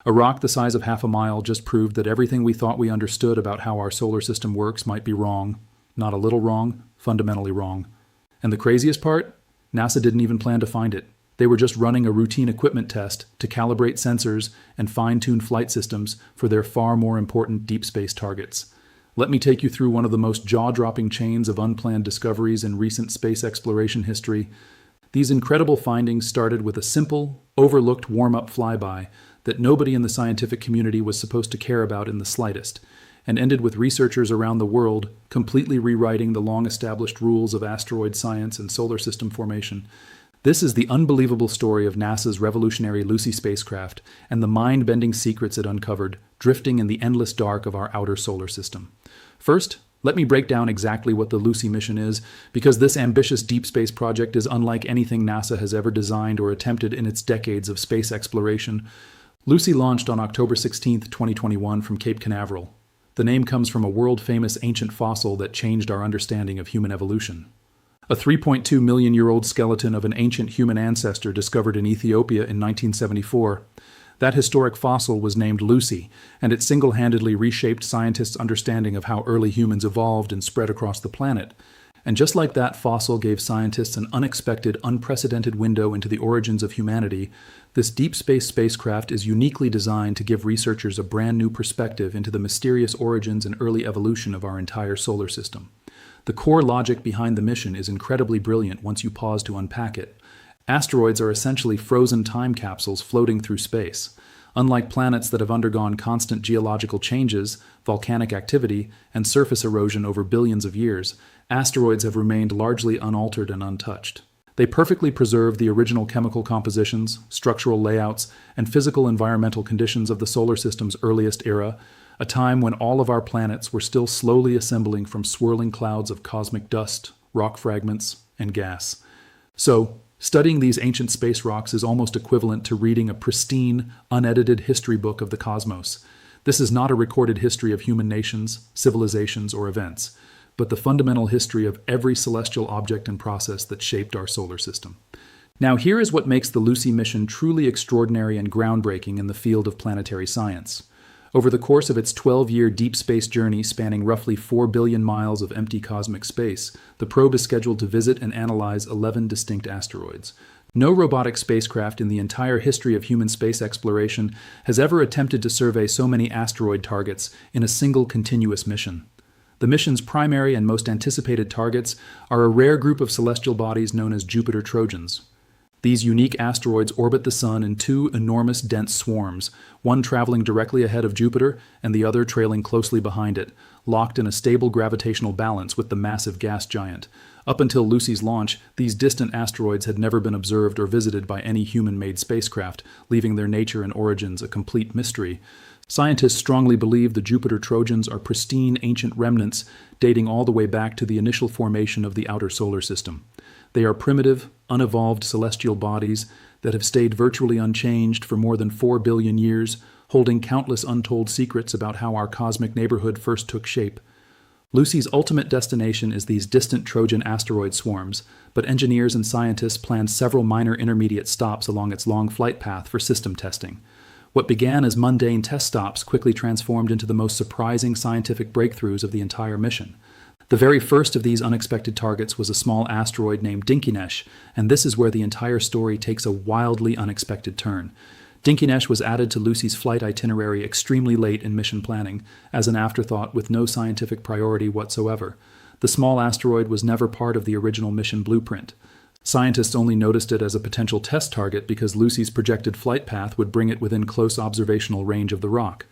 A rock the size of half a mile just proved that everything we thought we understood about how our solar system works might be wrong. Not a little wrong, fundamentally wrong. And the craziest part? NASA didn't even plan to find it. They were just running a routine equipment test to calibrate sensors and fine-tune flight systems for their far more important deep space targets. Let me take you through one of the most jaw-dropping chains of unplanned discoveries in recent space exploration history. These incredible findings started with a simple, overlooked warm-up flyby that nobody in the scientific community was supposed to care about in the slightest, and ended with researchers around the world completely rewriting the long-established rules of asteroid science and solar system formation. This is the unbelievable story of NASA's revolutionary Lucy spacecraft and the mind-bending secrets it uncovered, drifting in the endless dark of our outer solar system. First, let me break down exactly what the Lucy mission is, because this ambitious deep space project is unlike anything NASA has ever designed or attempted in its decades of space exploration. Lucy launched on October 16, 2021 from Cape Canaveral. The name comes from a world-famous ancient fossil that changed our understanding of human evolution. A 3.2 million-year-old skeleton of an ancient human ancestor discovered in Ethiopia in 1974. That historic fossil was named Lucy, and it single-handedly reshaped scientists' understanding of how early humans evolved and spread across the planet. And just like that fossil gave scientists an unexpected, unprecedented window into the origins of humanity, this deep space spacecraft is uniquely designed to give researchers a brand new perspective into the mysterious origins and early evolution of our entire solar system. The core logic behind the mission is incredibly brilliant once you pause to unpack it. Asteroids are essentially frozen time capsules floating through space. Unlike planets that have undergone constant geological changes, volcanic activity, and surface erosion over billions of years, asteroids have remained largely unaltered and untouched. They perfectly preserve the original chemical compositions, structural layouts, and physical environmental conditions of the solar system's earliest era, a time when all of our planets were still slowly assembling from swirling clouds of cosmic dust, rock fragments, and gas. So, studying these ancient space rocks is almost equivalent to reading a pristine, unedited history book of the cosmos. This is not a recorded history of human nations, civilizations, or events, but the fundamental history of every celestial object and process that shaped our solar system. Now, here is what makes the Lucy mission truly extraordinary and groundbreaking in the field of planetary science. Over the course of its 12-year deep space journey spanning roughly 4 billion miles of empty cosmic space, the probe is scheduled to visit and analyze 11 distinct asteroids. No robotic spacecraft in the entire history of human space exploration has ever attempted to survey so many asteroid targets in a single continuous mission. The mission's primary and most anticipated targets are a rare group of celestial bodies known as Jupiter Trojans. These unique asteroids orbit the Sun in two enormous dense swarms, one traveling directly ahead of Jupiter and the other trailing closely behind it, locked in a stable gravitational balance with the massive gas giant. Up until Lucy's launch, these distant asteroids had never been observed or visited by any human-made spacecraft, leaving their nature and origins a complete mystery. Scientists strongly believe the Jupiter Trojans are pristine ancient remnants dating all the way back to the initial formation of the outer solar system. They are primitive, unevolved celestial bodies that have stayed virtually unchanged for more than 4 billion years, holding countless untold secrets about how our cosmic neighborhood first took shape. Lucy's ultimate destination is these distant Trojan asteroid swarms, but engineers and scientists planned several minor intermediate stops along its long flight path for system testing. What began as mundane test stops quickly transformed into the most surprising scientific breakthroughs of the entire mission. The very first of these unexpected targets was a small asteroid named Dinkinesh, and this is where the entire story takes a wildly unexpected turn. Dinkinesh was added to Lucy's flight itinerary extremely late in mission planning, as an afterthought with no scientific priority whatsoever. The small asteroid was never part of the original mission blueprint. Scientists only noticed it as a potential test target because Lucy's projected flight path would bring it within close observational range of the rock.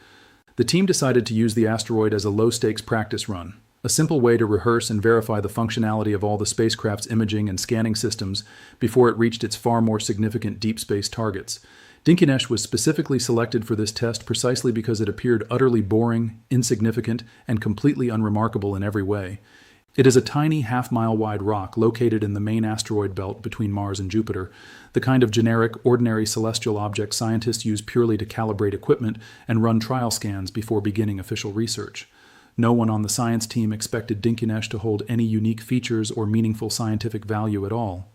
The team decided to use the asteroid as a low-stakes practice run, a simple way to rehearse and verify the functionality of all the spacecraft's imaging and scanning systems before it reached its far more significant deep space targets. Dinkinesh was specifically selected for this test precisely because it appeared utterly boring, insignificant, and completely unremarkable in every way. It is a tiny half-mile-wide rock located in the main asteroid belt between Mars and Jupiter, the kind of generic, ordinary celestial object scientists use purely to calibrate equipment and run trial scans before beginning official research. No one on the science team expected Dinkinesh to hold any unique features or meaningful scientific value at all.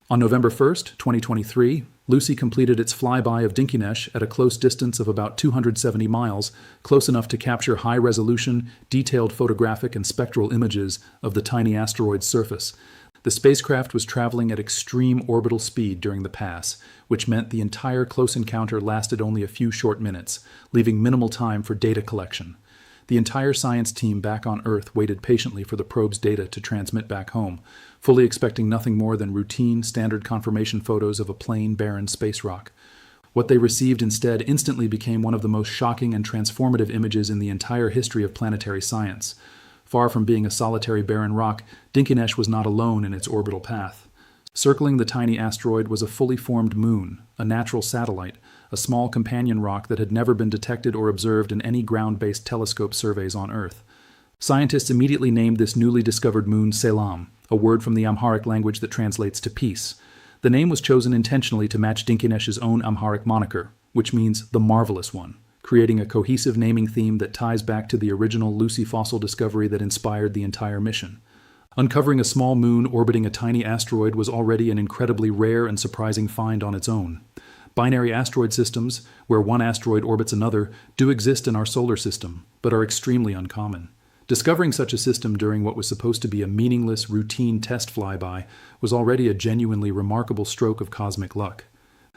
On November 1st, 2023, Lucy completed its flyby of Dinkinesh at a close distance of about 270 miles, close enough to capture high-resolution, detailed photographic and spectral images of the tiny asteroid's surface. The spacecraft was traveling at extreme orbital speed during the pass, which meant the entire close encounter lasted only a few short minutes, leaving minimal time for data collection. The entire science team back on Earth waited patiently for the probe's data to transmit back home, fully expecting nothing more than routine, standard confirmation photos of a plain, barren space rock. What they received instead instantly became one of the most shocking and transformative images in the entire history of planetary science. Far from being a solitary barren rock, Dinkinesh was not alone in its orbital path. Circling the tiny asteroid was a fully formed moon, a natural satellite, a small companion rock that had never been detected or observed in any ground-based telescope surveys on Earth. Scientists immediately named this newly discovered moon Selam, a word from the Amharic language that translates to peace. The name was chosen intentionally to match Dinkinesh's own Amharic moniker, which means the marvelous one, creating a cohesive naming theme that ties back to the original Lucy fossil discovery that inspired the entire mission. Uncovering a small moon orbiting a tiny asteroid was already an incredibly rare and surprising find on its own. Binary asteroid systems, where one asteroid orbits another, do exist in our solar system, but are extremely uncommon. Discovering such a system during what was supposed to be a meaningless, routine test flyby was already a genuinely remarkable stroke of cosmic luck.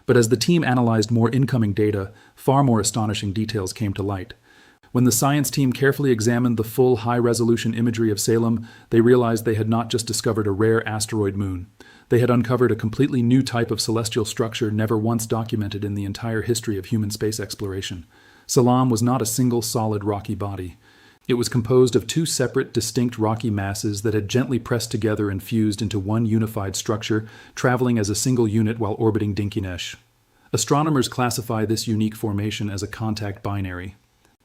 But as the team analyzed more incoming data, far more astonishing details came to light. When the science team carefully examined the full high-resolution imagery of Selam, they realized they had not just discovered a rare asteroid moon. They had uncovered a completely new type of celestial structure never once documented in the entire history of human space exploration. Selam was not a single solid rocky body. It was composed of two separate, distinct rocky masses that had gently pressed together and fused into one unified structure, traveling as a single unit while orbiting Dinkinesh. Astronomers classify this unique formation as a contact binary.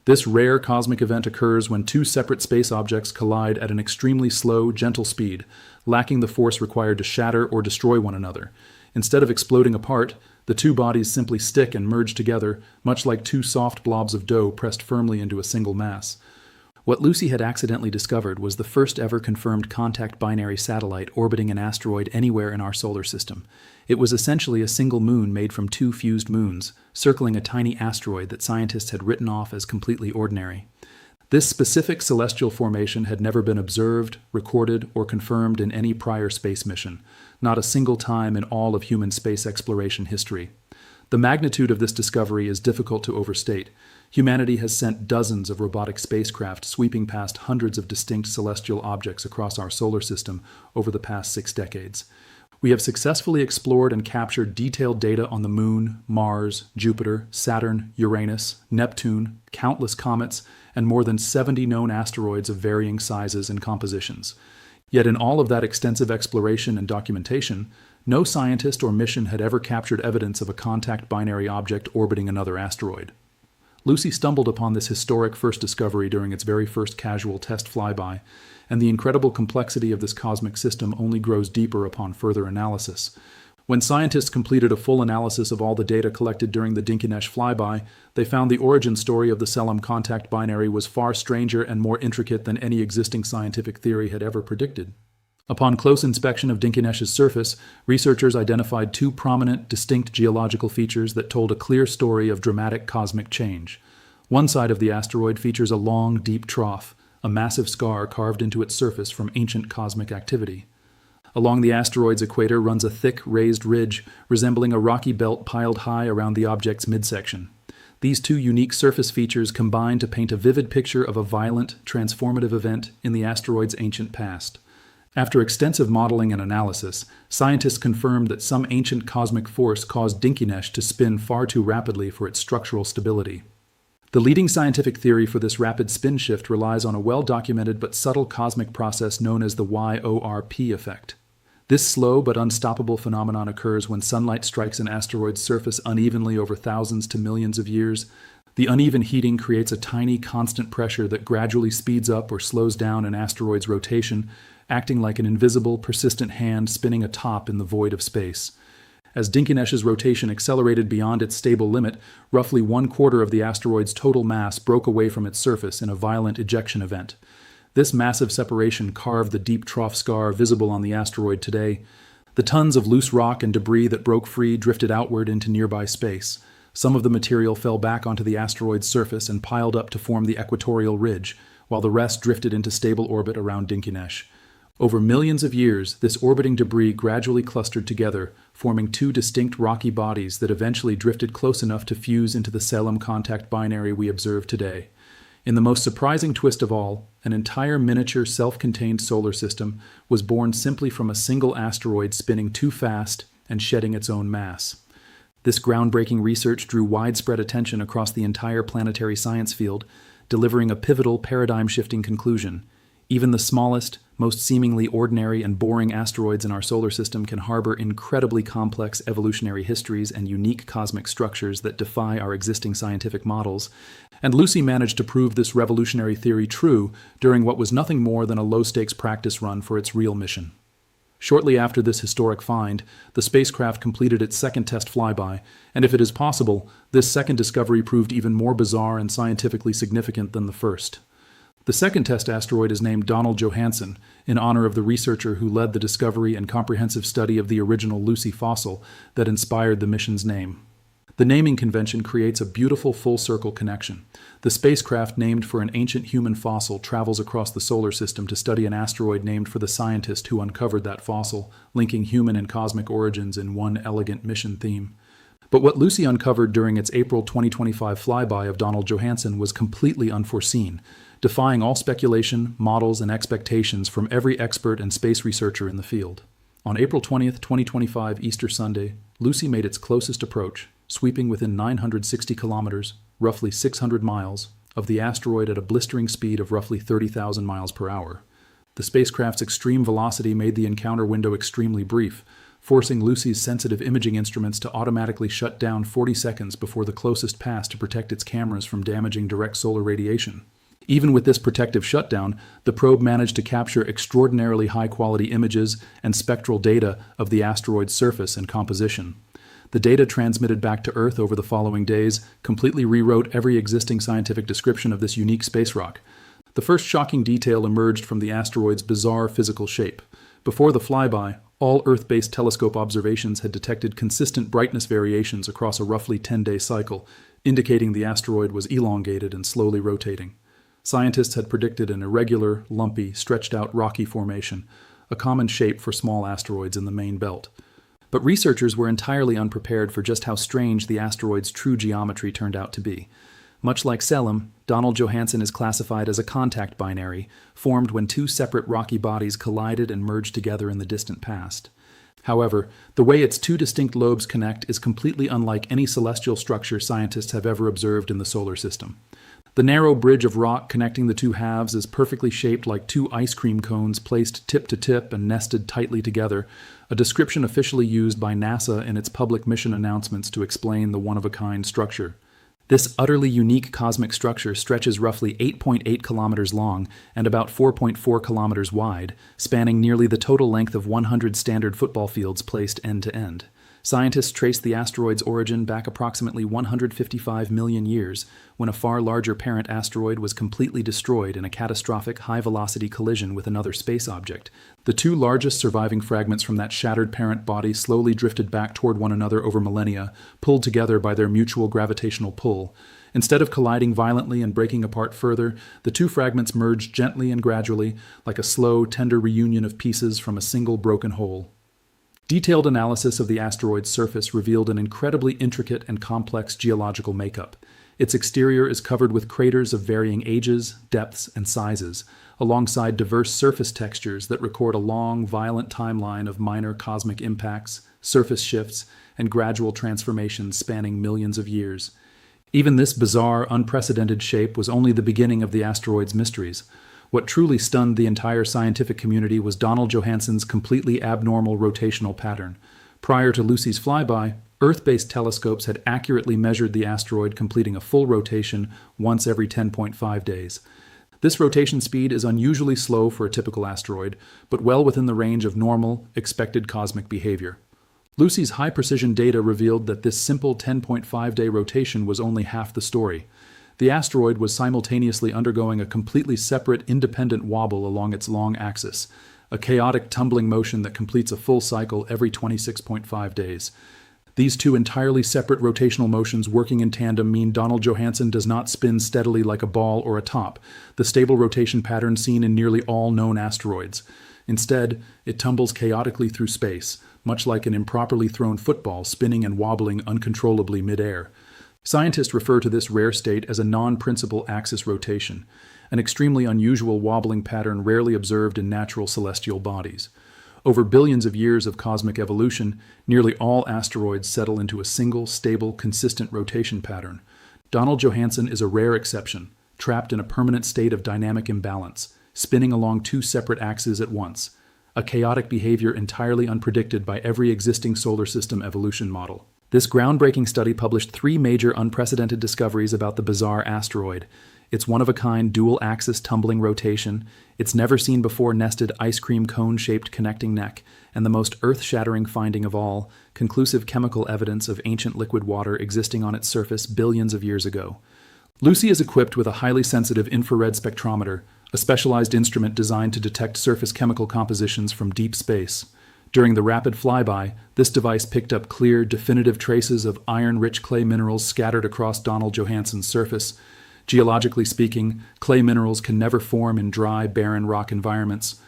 This rare cosmic event occurs when two separate space objects collide at an extremely slow, gentle speed, lacking the force required to shatter or destroy one another. Instead of exploding apart, the two bodies simply stick and merge together, much like two soft blobs of dough pressed firmly into a single mass. What Lucy had accidentally discovered was the first ever confirmed contact binary satellite orbiting an asteroid anywhere in our solar system. It was essentially a single moon made from two fused moons, circling a tiny asteroid that scientists had written off as completely ordinary. This specific celestial formation had never been observed, recorded, or confirmed in any prior space mission, not a single time in all of human space exploration history. The magnitude of this discovery is difficult to overstate. Humanity has sent dozens of robotic spacecraft sweeping past hundreds of distinct celestial objects across our solar system over the past 6 decades. We have successfully explored and captured detailed data on the Moon, Mars, Jupiter, Saturn, Uranus, Neptune, countless comets, and more than 70 known asteroids of varying sizes and compositions. Yet in all of that extensive exploration and documentation, no scientist or mission had ever captured evidence of a contact binary object orbiting another asteroid. Lucy stumbled upon this historic first discovery during its very first casual test flyby, and the incredible complexity of this cosmic system only grows deeper upon further analysis. When scientists completed a full analysis of all the data collected during the Dinkinesh flyby, they found the origin story of the Selam contact binary was far stranger and more intricate than any existing scientific theory had ever predicted. Upon close inspection of Dinkinesh's surface, researchers identified two prominent, distinct geological features that told a clear story of dramatic cosmic change. One side of the asteroid features a long, deep trough, a massive scar carved into its surface from ancient cosmic activity. Along the asteroid's equator runs a thick, raised ridge, resembling a rocky belt piled high around the object's midsection. These two unique surface features combine to paint a vivid picture of a violent, transformative event in the asteroid's ancient past. After extensive modeling and analysis, scientists confirmed that some ancient cosmic force caused Dinkinesh to spin far too rapidly for its structural stability. The leading scientific theory for this rapid spin shift relies on a well-documented but subtle cosmic process known as the YORP effect. This slow but unstoppable phenomenon occurs when sunlight strikes an asteroid's surface unevenly over thousands to millions of years. The uneven heating creates a tiny, constant pressure that gradually speeds up or slows down an asteroid's rotation, acting like an invisible, persistent hand spinning a top in the void of space. As Dinkinesh's rotation accelerated beyond its stable limit, roughly 1/4 of the asteroid's total mass broke away from its surface in a violent ejection event. This massive separation carved the deep trough scar visible on the asteroid today. The tons of loose rock and debris that broke free drifted outward into nearby space. Some of the material fell back onto the asteroid's surface and piled up to form the equatorial ridge, while the rest drifted into stable orbit around Dinkinesh. Over millions of years, this orbiting debris gradually clustered together, forming two distinct rocky bodies that eventually drifted close enough to fuse into the Selam contact binary we observe today. In the most surprising twist of all, an entire miniature self-contained solar system was born simply from a single asteroid spinning too fast and shedding its own mass. This groundbreaking research drew widespread attention across the entire planetary science field, delivering a pivotal, paradigm-shifting conclusion. Even the smallest, most seemingly ordinary and boring asteroids in our solar system can harbor incredibly complex evolutionary histories and unique cosmic structures that defy our existing scientific models. And Lucy managed to prove this revolutionary theory true during what was nothing more than a low-stakes practice run for its real mission. Shortly after this historic find, the spacecraft completed its second test flyby, and if it is possible, this second discovery proved even more bizarre and scientifically significant than the first. The second test asteroid is named Donald Johanson, in honor of the researcher who led the discovery and comprehensive study of the original Lucy fossil that inspired the mission's name. The naming convention creates a beautiful full-circle connection. The spacecraft named for an ancient human fossil travels across the solar system to study an asteroid named for the scientist who uncovered that fossil, linking human and cosmic origins in one elegant mission theme. But what Lucy uncovered during its April 2025 flyby of Donald Johanson was completely unforeseen, defying all speculation, models, and expectations from every expert and space researcher in the field. On April 20th, 2025, Easter Sunday, Lucy made its closest approach, sweeping within 960 kilometers, roughly 600 miles, of the asteroid at a blistering speed of roughly 30,000 miles per hour. The spacecraft's extreme velocity made the encounter window extremely brief, forcing Lucy's sensitive imaging instruments to automatically shut down 40 seconds before the closest pass to protect its cameras from damaging direct solar radiation. Even with this protective shutdown, the probe managed to capture extraordinarily high-quality images and spectral data of the asteroid's surface and composition. The data transmitted back to Earth over the following days completely rewrote every existing scientific description of this unique space rock. The first shocking detail emerged from the asteroid's bizarre physical shape. Before the flyby, all Earth-based telescope observations had detected consistent brightness variations across a roughly 10-day cycle, indicating the asteroid was elongated and slowly rotating. Scientists had predicted an irregular, lumpy, stretched-out rocky formation, a common shape for small asteroids in the main belt. But researchers were entirely unprepared for just how strange the asteroid's true geometry turned out to be. Much like Selam, Donald Johanson is classified as a contact binary, formed when two separate rocky bodies collided and merged together in the distant past. However, the way its two distinct lobes connect is completely unlike any celestial structure scientists have ever observed in the solar system. The narrow bridge of rock connecting the two halves is perfectly shaped like two ice cream cones placed tip to tip and nested tightly together, a description officially used by NASA in its public mission announcements to explain the one-of-a-kind structure. This utterly unique cosmic structure stretches roughly 8.8 kilometers long and about 4.4 kilometers wide, spanning nearly the total length of 100 standard football fields placed end to end. Scientists traced the asteroid's origin back approximately 155 million years, when a far larger parent asteroid was completely destroyed in a catastrophic high-velocity collision with another space object. The two largest surviving fragments from that shattered parent body slowly drifted back toward one another over millennia, pulled together by their mutual gravitational pull. Instead of colliding violently and breaking apart further, the two fragments merged gently and gradually, like a slow, tender reunion of pieces from a single broken whole. Detailed analysis of the asteroid's surface revealed an incredibly intricate and complex geological makeup. Its exterior is covered with craters of varying ages, depths, and sizes, alongside diverse surface textures that record a long, violent timeline of minor cosmic impacts, surface shifts, and gradual transformations spanning millions of years. Even this bizarre, unprecedented shape was only the beginning of the asteroid's mysteries. What truly stunned the entire scientific community was Donald Johanson's completely abnormal rotational pattern. Prior to Lucy's flyby, Earth-based telescopes had accurately measured the asteroid completing a full rotation once every 10.5 days. This rotation speed is unusually slow for a typical asteroid, but well within the range of normal, expected cosmic behavior. Lucy's high-precision data revealed that this simple 10.5-day rotation was only half the story. The asteroid was simultaneously undergoing a completely separate, independent wobble along its long axis, a chaotic tumbling motion that completes a full cycle every 26.5 days. These two entirely separate rotational motions working in tandem mean Donald Johanson does not spin steadily like a ball or a top, the stable rotation pattern seen in nearly all known asteroids. Instead, it tumbles chaotically through space, much like an improperly thrown football spinning and wobbling uncontrollably midair. Scientists refer to this rare state as a non-principal axis rotation, an extremely unusual wobbling pattern rarely observed in natural celestial bodies. Over billions of years of cosmic evolution, nearly all asteroids settle into a single, stable, consistent rotation pattern. Donald Johanson is a rare exception, trapped in a permanent state of dynamic imbalance, spinning along two separate axes at once, a chaotic behavior entirely unpredicted by every existing solar system evolution model. This groundbreaking study published three major unprecedented discoveries about the bizarre asteroid: its one-of-a-kind dual-axis tumbling rotation, its never-seen-before nested ice cream cone-shaped connecting neck, and the most earth-shattering finding of all, conclusive chemical evidence of ancient liquid water existing on its surface billions of years ago. Lucy is equipped with a highly sensitive infrared spectrometer, a specialized instrument designed to detect surface chemical compositions from deep space. During the rapid flyby, this device picked up clear, definitive traces of iron-rich clay minerals scattered across Donald Johanson's surface. Geologically speaking, clay minerals can never form in dry, barren rock environments.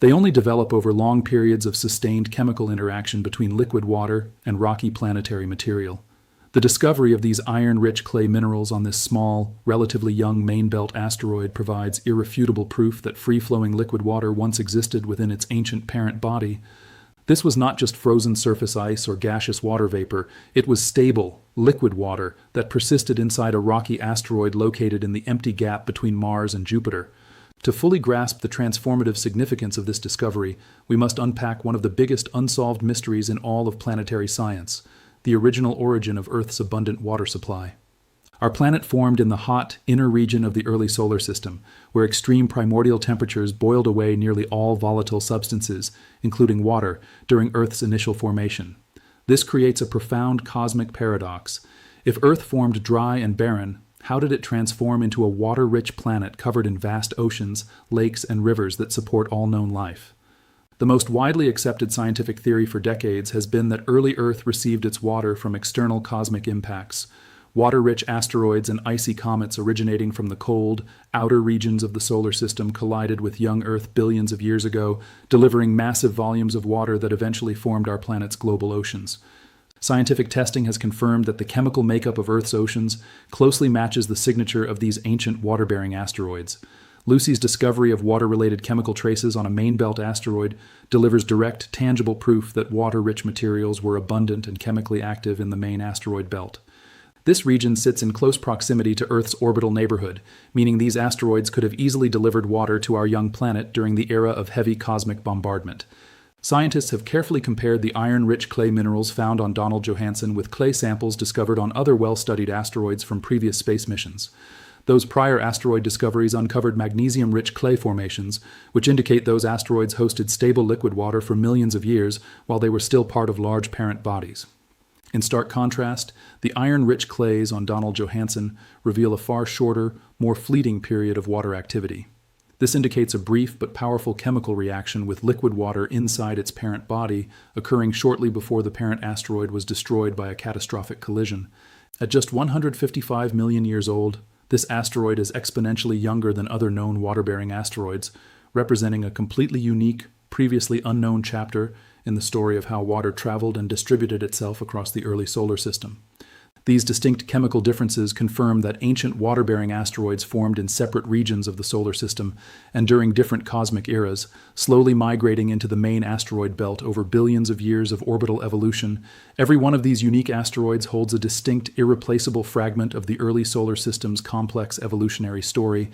They only develop over long periods of sustained chemical interaction between liquid water and rocky planetary material. The discovery of these iron-rich clay minerals on this small, relatively young main-belt asteroid provides irrefutable proof that free-flowing liquid water once existed within its ancient parent body. This was not just frozen surface ice or gaseous water vapor, it was stable, liquid water that persisted inside a rocky asteroid located in the empty gap between Mars and Jupiter. To fully grasp the transformative significance of this discovery, we must unpack one of the biggest unsolved mysteries in all of planetary science: the original origin of Earth's abundant water supply. Our planet formed in the hot, inner region of the early solar system, where extreme primordial temperatures boiled away nearly all volatile substances, including water, during Earth's initial formation. This creates a profound cosmic paradox. If Earth formed dry and barren, how did it transform into a water-rich planet covered in vast oceans, lakes, and rivers that support all known life? The most widely accepted scientific theory for decades has been that early Earth received its water from external cosmic impacts. Water-rich asteroids and icy comets originating from the cold, outer regions of the solar system collided with young Earth billions of years ago, delivering massive volumes of water that eventually formed our planet's global oceans. Scientific testing has confirmed that the chemical makeup of Earth's oceans closely matches the signature of these ancient water-bearing asteroids. Lucy's discovery of water-related chemical traces on a main-belt asteroid delivers direct, tangible proof that water-rich materials were abundant and chemically active in the main asteroid belt. This region sits in close proximity to Earth's orbital neighborhood, meaning these asteroids could have easily delivered water to our young planet during the era of heavy cosmic bombardment. Scientists have carefully compared the iron-rich clay minerals found on Donald Johanson with clay samples discovered on other well-studied asteroids from previous space missions. Those prior asteroid discoveries uncovered magnesium-rich clay formations, which indicate those asteroids hosted stable liquid water for millions of years while they were still part of large parent bodies. In stark contrast, the iron-rich clays on Donald Johanson reveal a far shorter, more fleeting period of water activity. This indicates a brief but powerful chemical reaction with liquid water inside its parent body, occurring shortly before the parent asteroid was destroyed by a catastrophic collision. At just 155 million years old, this asteroid is exponentially younger than other known water-bearing asteroids, representing a completely unique, previously unknown chapter in the story of how water traveled and distributed itself across the early solar system. These distinct chemical differences confirm that ancient water-bearing asteroids formed in separate regions of the solar system and during different cosmic eras, slowly migrating into the main asteroid belt over billions of years of orbital evolution. Every one of these unique asteroids holds a distinct, irreplaceable fragment of the early solar system's complex evolutionary story.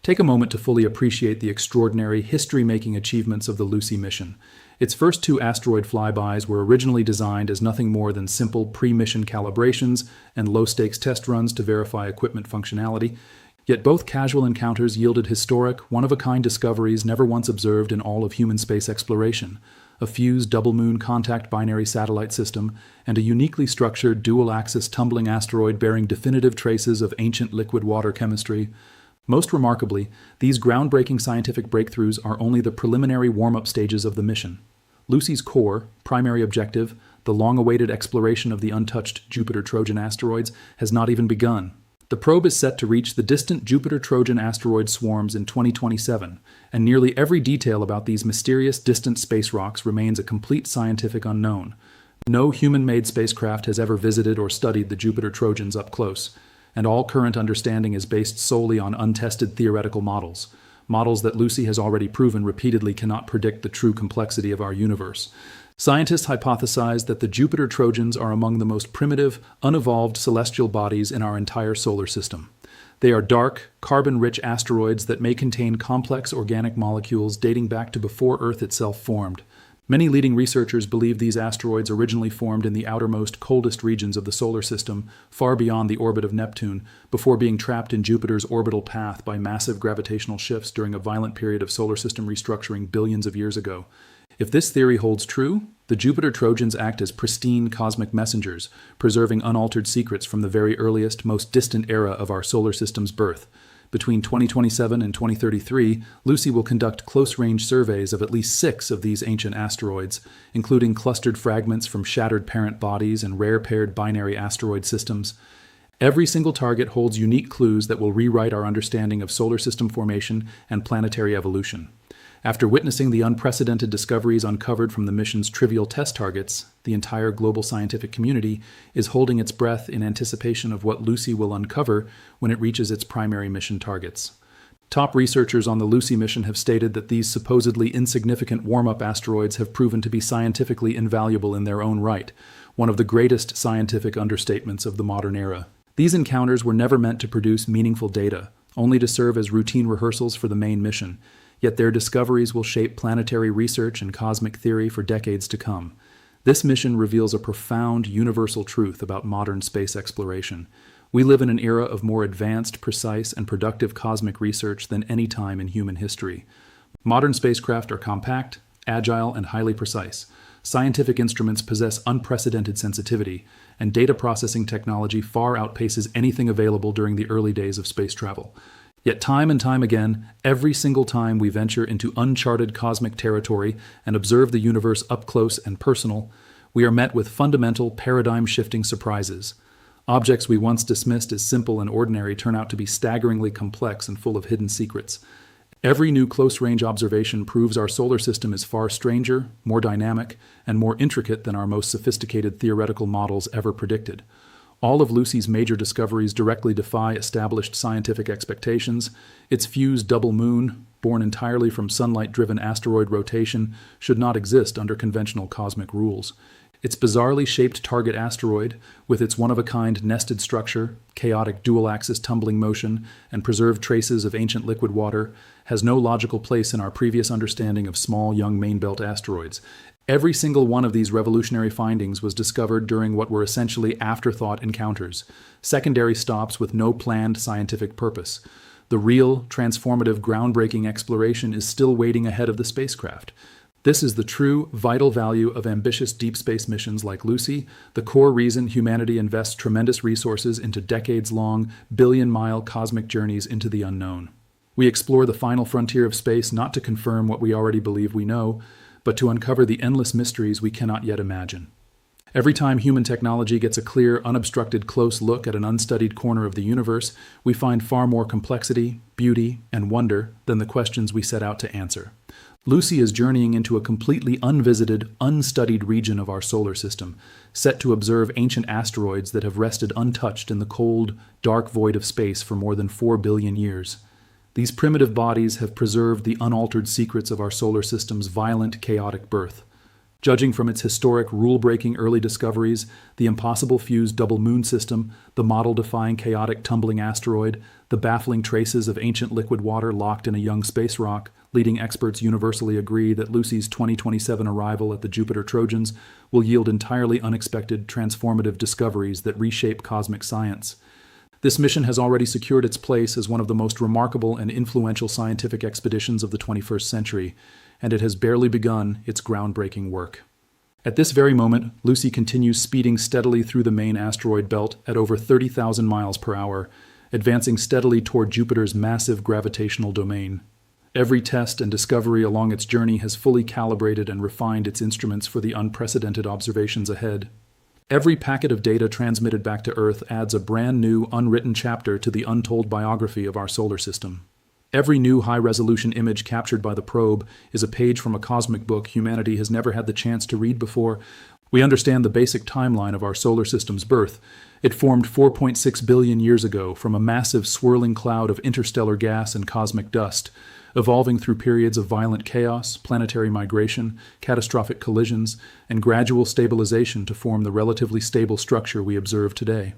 Take a moment to fully appreciate the extraordinary, history-making achievements of the Lucy mission. Its first two asteroid flybys were originally designed as nothing more than simple pre-mission calibrations and low-stakes test runs to verify equipment functionality, yet both casual encounters yielded historic, one-of-a-kind discoveries never once observed in all of human space exploration: a fused double-moon contact binary satellite system and a uniquely structured dual-axis tumbling asteroid bearing definitive traces of ancient liquid water chemistry. Most remarkably, these groundbreaking scientific breakthroughs are only the preliminary warm-up stages of the mission. Lucy's core, primary objective, the long-awaited exploration of the untouched Jupiter-Trojan asteroids, has not even begun. The probe is set to reach the distant Jupiter-Trojan asteroid swarms in 2027, and nearly every detail about these mysterious distant space rocks remains a complete scientific unknown. No human-made spacecraft has ever visited or studied the Jupiter-Trojans up close, and all current understanding is based solely on untested theoretical models that Lucy has already proven repeatedly cannot predict the true complexity of our universe. Scientists hypothesize that the Jupiter Trojans are among the most primitive, unevolved celestial bodies in our entire solar system. They are dark, carbon-rich asteroids that may contain complex organic molecules dating back to before Earth itself formed. Many leading researchers believe these asteroids originally formed in the outermost, coldest regions of the solar system, far beyond the orbit of Neptune, before being trapped in Jupiter's orbital path by massive gravitational shifts during a violent period of solar system restructuring billions of years ago. If this theory holds true, the Jupiter Trojans act as pristine cosmic messengers, preserving unaltered secrets from the very earliest, most distant era of our solar system's birth. Between 2027 and 2033, Lucy will conduct close-range surveys of at least 6 of these ancient asteroids, including clustered fragments from shattered parent bodies and rare paired binary asteroid systems. Every single target holds unique clues that will rewrite our understanding of solar system formation and planetary evolution. After witnessing the unprecedented discoveries uncovered from the mission's trivial test targets, the entire global scientific community is holding its breath in anticipation of what Lucy will uncover when it reaches its primary mission targets. Top researchers on the Lucy mission have stated that these supposedly insignificant warm-up asteroids have proven to be scientifically invaluable in their own right, one of the greatest scientific understatements of the modern era. These encounters were never meant to produce meaningful data, only to serve as routine rehearsals for the main mission. Yet their discoveries will shape planetary research and cosmic theory for decades to come. This mission reveals a profound, universal truth about modern space exploration. We live in an era of more advanced, precise, and productive cosmic research than any time in human history. Modern spacecraft are compact, agile, and highly precise. Scientific instruments possess unprecedented sensitivity, and data processing technology far outpaces anything available during the early days of space travel. Yet time and time again, every single time we venture into uncharted cosmic territory and observe the universe up close and personal, we are met with fundamental, paradigm-shifting surprises. Objects we once dismissed as simple and ordinary turn out to be staggeringly complex and full of hidden secrets. Every new close-range observation proves our solar system is far stranger, more dynamic, and more intricate than our most sophisticated theoretical models ever predicted. All of Lucy's major discoveries directly defy established scientific expectations. Its fused double moon, born entirely from sunlight-driven asteroid rotation, should not exist under conventional cosmic rules. Its bizarrely shaped target asteroid, with its one-of-a-kind nested structure, chaotic dual-axis tumbling motion, and preserved traces of ancient liquid water, has no logical place in our previous understanding of small, young main-belt asteroids. Every single one of these revolutionary findings was discovered during what were essentially afterthought encounters, secondary stops with no planned scientific purpose. The real, transformative, groundbreaking exploration is still waiting ahead of the spacecraft. This is the true, vital value of ambitious deep space missions like Lucy, the core reason humanity invests tremendous resources into decades-long, billion-mile cosmic journeys into the unknown. We explore the final frontier of space not to confirm what we already believe we know, but to uncover the endless mysteries we cannot yet imagine. Every time human technology gets a clear, unobstructed close look at an unstudied corner of the universe, we find far more complexity, beauty, and wonder than the questions we set out to answer. Lucy is journeying into a completely unvisited, unstudied region of our solar system, set to observe ancient asteroids that have rested untouched in the cold, dark void of space for more than 4 billion years. These primitive bodies have preserved the unaltered secrets of our solar system's violent, chaotic birth. Judging from its historic, rule-breaking early discoveries, the impossible fused double moon system, the model-defying chaotic tumbling asteroid, the baffling traces of ancient liquid water locked in a young space rock, leading experts universally agree that Lucy's 2027 arrival at the Jupiter Trojans will yield entirely unexpected, transformative discoveries that reshape cosmic science. This mission has already secured its place as one of the most remarkable and influential scientific expeditions of the 21st century, and it has barely begun its groundbreaking work. At this very moment, Lucy continues speeding steadily through the main asteroid belt at over 30,000 miles per hour, advancing steadily toward Jupiter's massive gravitational domain. Every test and discovery along its journey has fully calibrated and refined its instruments for the unprecedented observations ahead. Every packet of data transmitted back to Earth adds a brand new, unwritten chapter to the untold biography of our solar system. Every new high-resolution image captured by the probe is a page from a cosmic book humanity has never had the chance to read before. We understand the basic timeline of our solar system's birth. It formed 4.6 billion years ago from a massive swirling cloud of interstellar gas and cosmic dust, evolving through periods of violent chaos, planetary migration, catastrophic collisions, and gradual stabilization to form the relatively stable structure we observe today.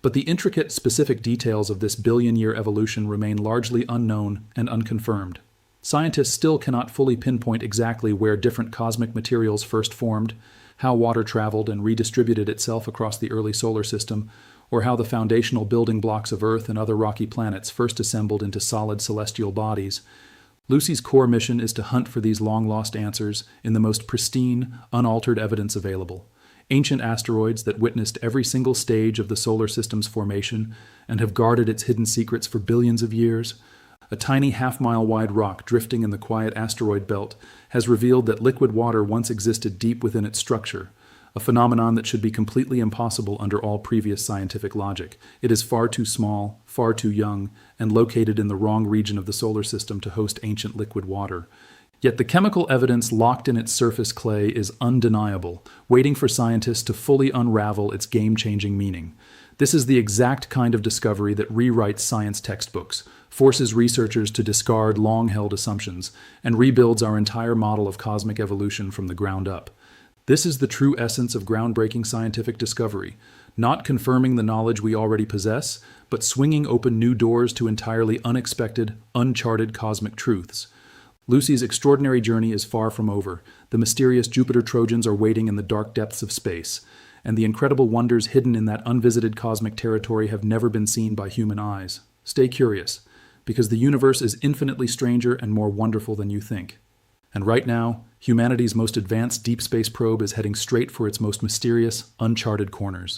But the intricate, specific details of this billion-year evolution remain largely unknown and unconfirmed. Scientists still cannot fully pinpoint exactly where different cosmic materials first formed, how water traveled and redistributed itself across the early solar system, or how the foundational building blocks of Earth and other rocky planets first assembled into solid celestial bodies. Lucy's core mission is to hunt for these long-lost answers in the most pristine, unaltered evidence available. Ancient asteroids that witnessed every single stage of the solar system's formation and have guarded its hidden secrets for billions of years. A tiny half-mile-wide rock drifting in the quiet asteroid belt has revealed that liquid water once existed deep within its structure, a phenomenon that should be completely impossible under all previous scientific logic. It is far too small, far too young, and located in the wrong region of the solar system to host ancient liquid water. Yet the chemical evidence locked in its surface clay is undeniable, waiting for scientists to fully unravel its game-changing meaning. This is the exact kind of discovery that rewrites science textbooks, forces researchers to discard long-held assumptions, and rebuilds our entire model of cosmic evolution from the ground up. This is the true essence of groundbreaking scientific discovery, not confirming the knowledge we already possess, but swinging open new doors to entirely unexpected, uncharted cosmic truths. Lucy's extraordinary journey is far from over. The mysterious Jupiter Trojans are waiting in the dark depths of space, and the incredible wonders hidden in that unvisited cosmic territory have never been seen by human eyes. Stay curious, because the universe is infinitely stranger and more wonderful than you think. And right now, humanity's most advanced deep space probe is heading straight for its most mysterious, uncharted corners.